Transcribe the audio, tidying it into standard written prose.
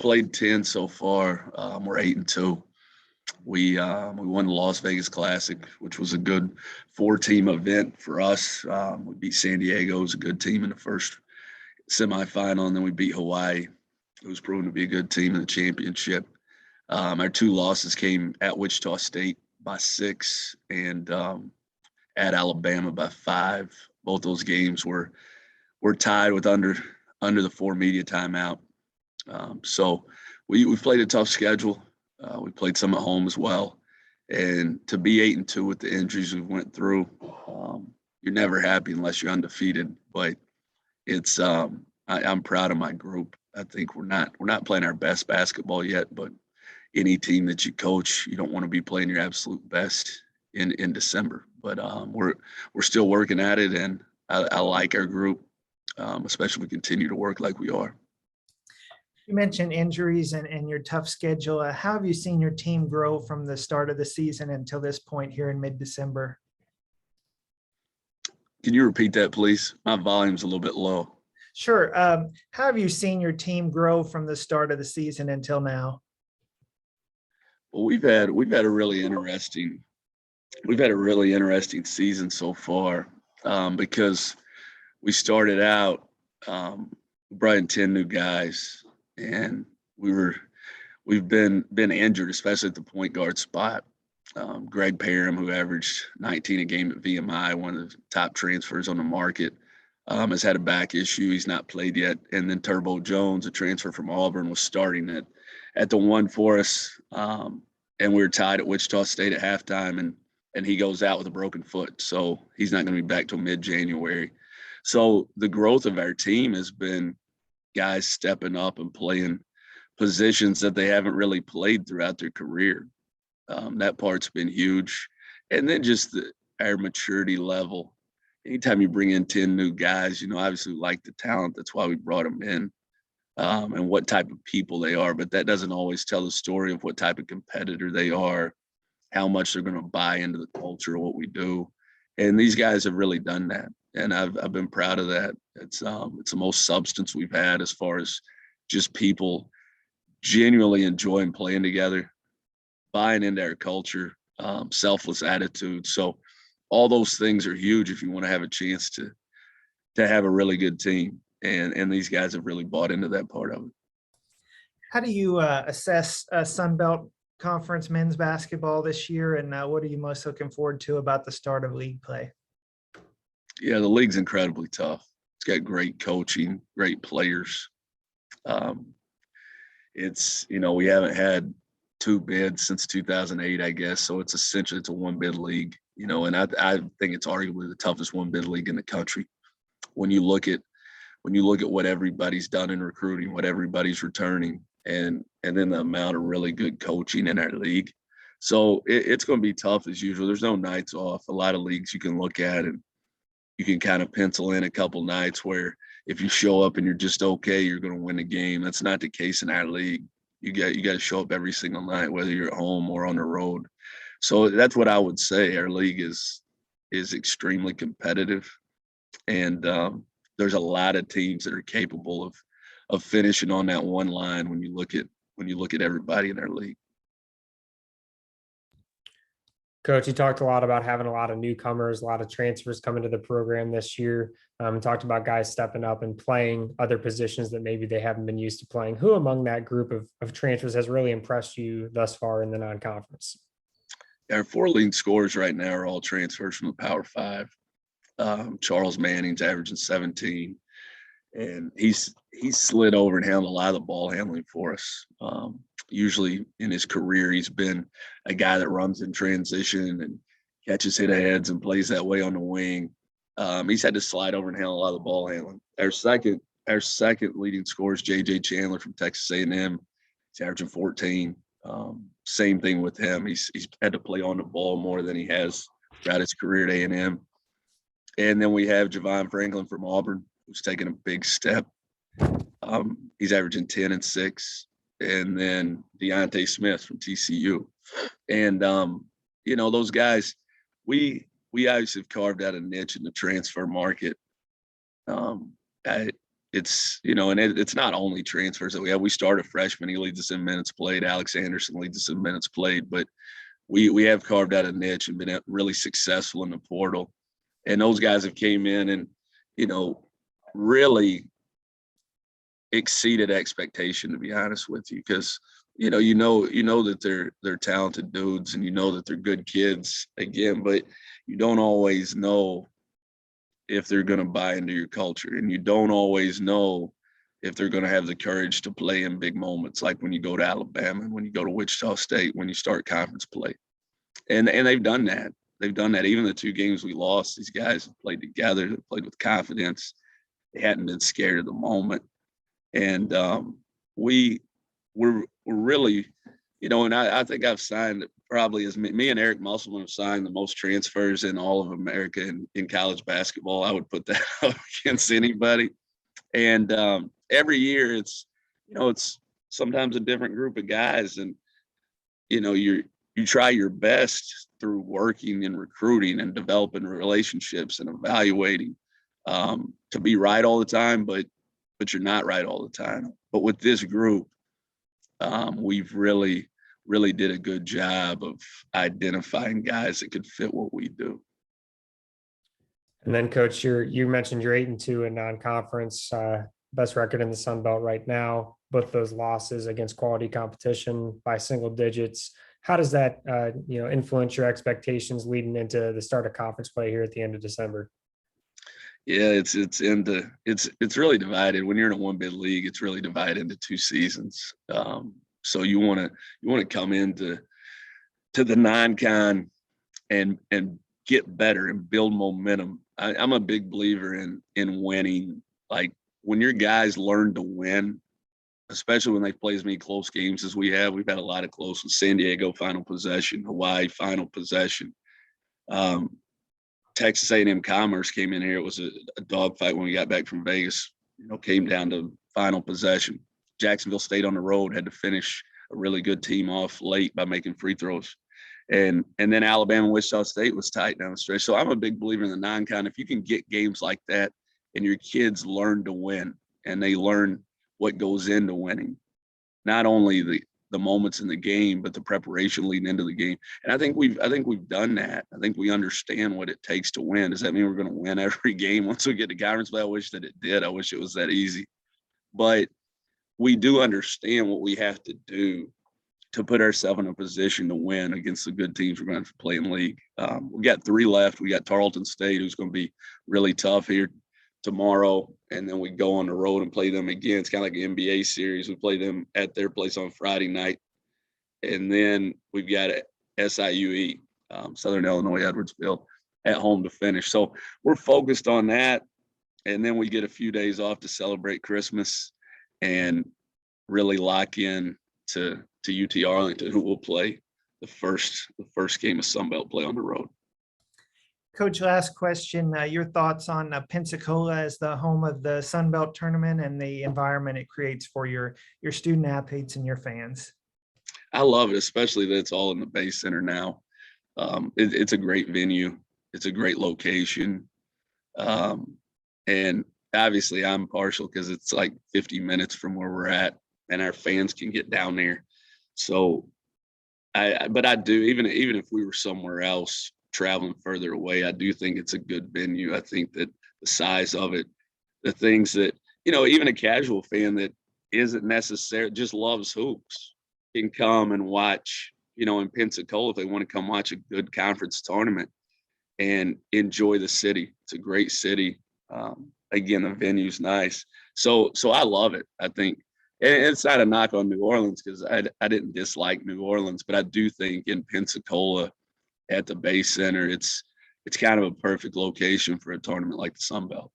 played 10 so far. We're 8-2. We won the Las Vegas Classic, which was a good 4-team event for us. We beat San Diego, it was a good team in the first semifinal, and then we beat Hawaii, who was proven to be a good team in the championship. Our 2 losses came at Wichita State by 6 and at Alabama by 5. Both those games were tied with under the 4 media timeout. So we played a tough schedule. We played some at home as well. And to be 8-2 with the injuries we went through, you're never happy unless you're undefeated. But it's I'm proud of my group. I think we're not playing our best basketball yet, but any team that you coach, you don't want to be playing your absolute best in December. But we're still working at it, and I like our group, especially if we continue to work like we are. You mentioned injuries and your tough schedule. How have you seen your team grow from the start of the season until this point here in mid-December? Can you repeat that, please? My volume's a little bit low. Sure. How have you seen your team grow from the start of the season until now? Well, we've had a really interesting season so far, because we started out brought in 10 new guys, and we've been injured, especially at the point guard spot. Greg Parham, who averaged 19 a game at VMI, one of the top transfers on the market, has had a back issue. He's not played yet. And then Turbo Jones, a transfer from Auburn, was starting at the 1 for us. And we were tied at Wichita State at halftime, and he goes out with a broken foot. So he's not going to be back till mid-January. So the growth of our team has been guys stepping up and playing positions that they haven't really played throughout their career. That part's been huge. And then just our maturity level. Anytime you bring in 10 new guys, obviously we like the talent. That's why we brought them in, and what type of people they are. But that doesn't always tell the story of what type of competitor they are, how much they're going to buy into the culture of what we do. And these guys have really done that. And I've been proud of that. It's the most substance we've had as far as just people genuinely enjoying playing together, buying into our culture, selfless attitude. So all those things are huge if you want to have a chance to have a really good team. And these guys have really bought into that part of it. How do you assess Sun Belt Conference men's basketball this year, and what are you most looking forward to about the start of league play? Yeah, the league's incredibly tough. It's got great coaching, great players. It's, we haven't had 2 bids since 2008, I guess. So it's essentially a 1-bid league, and I think it's arguably the toughest 1-bid league in the country. When you look at what everybody's done in recruiting, what everybody's returning, and then the amount of really good coaching in our league. So it's going to be tough as usual. There's no nights off. A lot of leagues you can look at and you can kind of pencil in a couple nights where if you show up and you're just okay, you're going to win the game. That's not the case in our league. You got to show up every single night, whether you're at home or on the road. So that's what I would say. Our league is extremely competitive, and there's a lot of teams that are capable of finishing on that one line when you look at everybody in our league. Coach, you talked a lot about having a lot of newcomers, a lot of transfers coming to the program this year. Talked about guys stepping up and playing other positions that maybe they haven't been used to playing. Who among that group of transfers has really impressed you thus far in the non-conference? Our 4 leading scorers right now are all transfers from the Power 5. Charles Manning's averaging 17, and he's slid over and handled a lot of the ball handling for us. Usually in his career, he's been a guy that runs in transition and catches hit heads and plays that way on the wing. He's had to slide over and handle a lot of the ball handling. Our second leading scorer is J.J. Chandler from Texas A&M. He's averaging 14. Same thing with him. He's had to play on the ball more than he has throughout his career at A&M. And then we have Javon Franklin from Auburn, who's taken a big step. He's averaging 10 and 6. And then Deontay Smith from TCU. And, those guys, we obviously have carved out a niche in the transfer market. it's, you know, and it's not only transfers that we have. We start a freshman, he leads us in minutes played. Alex Anderson leads us in minutes played, but we have carved out a niche and been really successful in the portal. And those guys have came in and, you know, really exceeded expectation, to be honest with you, because you know that they're talented dudes, and you know that they're good kids again, but you don't always know if they're going to buy into your culture, and you don't always know if they're going to have the courage to play in big moments, like when you go to Alabama and when you go to Wichita State, when you start conference play. And they've done that. They've done that. Even the 2 games we lost, these guys have played together. They played with confidence. They hadn't been scared of the moment. And we're really, you know, and I think I've signed probably as me and Eric Musselman have signed the most transfers in all of America in college basketball. I would put that up against anybody. And every year it's sometimes a different group of guys, and you know, you try your best through working and recruiting and developing relationships and evaluating to be right all the time, but you're not right all the time. But with this group, we've really did a good job of identifying guys that could fit what we do. And then, Coach, you mentioned you're 8-2 in non-conference, best record in the Sun Belt right now. Both those losses against quality competition by single digits. How does that influence your expectations leading into the start of conference play here at the end of December? Yeah, it's really divided. When you're in a 1-bid league, it's really divided into 2 seasons. So you want to come into the non-con and get better and build momentum. I'm a big believer in winning. Like when your guys learn to win, especially when they play as many close games as we've had a lot of close ones. San Diego final possession, Hawaii final possession. Texas A&M Commerce came in here. It was a dogfight when we got back from Vegas. You know, came down to final possession. Jacksonville State on the road had to finish a really good team off late by making free throws. And then Alabama, Wichita State was tight down the stretch. So I'm a big believer in the non-con. If you can get games like that and your kids learn to win and they learn what goes into winning, not only the moments in the game, but the preparation leading into the game. And I think we've done that. I think we understand what it takes to win. Does that mean we're going to win every game once we get to conference play? I wish that it did. I wish it was that easy. But we do understand what we have to do to put ourselves in a position to win against the good teams we're going to play in the league. We got 3 left. We got Tarleton State, who's going to be really tough here tomorrow, and then we go on the road and play them again. It's kind of like an NBA series. We play them at their place on Friday night, and then we've got SIUE, Southern Illinois Edwardsville, at home to finish. So we're focused on that, and then we get a few days off to celebrate Christmas and really lock in to UT Arlington, who will play the first game of Sun Belt play on the road. Coach, last question. Your thoughts on Pensacola as the home of the Sun Belt tournament and the environment it creates for your student athletes and your fans? I love it, especially that it's all in the Bay Center now. It's a great venue. It's a great location. And obviously I'm partial because it's like 50 minutes from where we're at and our fans can get down there. So but I do, even if we were somewhere else traveling further away, I do think it's a good venue. I think that the size of it, the things that, you know, even a casual fan that isn't necessarily just loves hoops can come and watch, you know, in Pensacola, if they want to come watch a good conference tournament and enjoy the city. It's a great city. Again, the venue's nice. So I love it. I think, and it's not a knock on New Orleans because I didn't dislike New Orleans, but I do think in Pensacola at the Bay Center, it's kind of a perfect location for a tournament like the Sun Belt.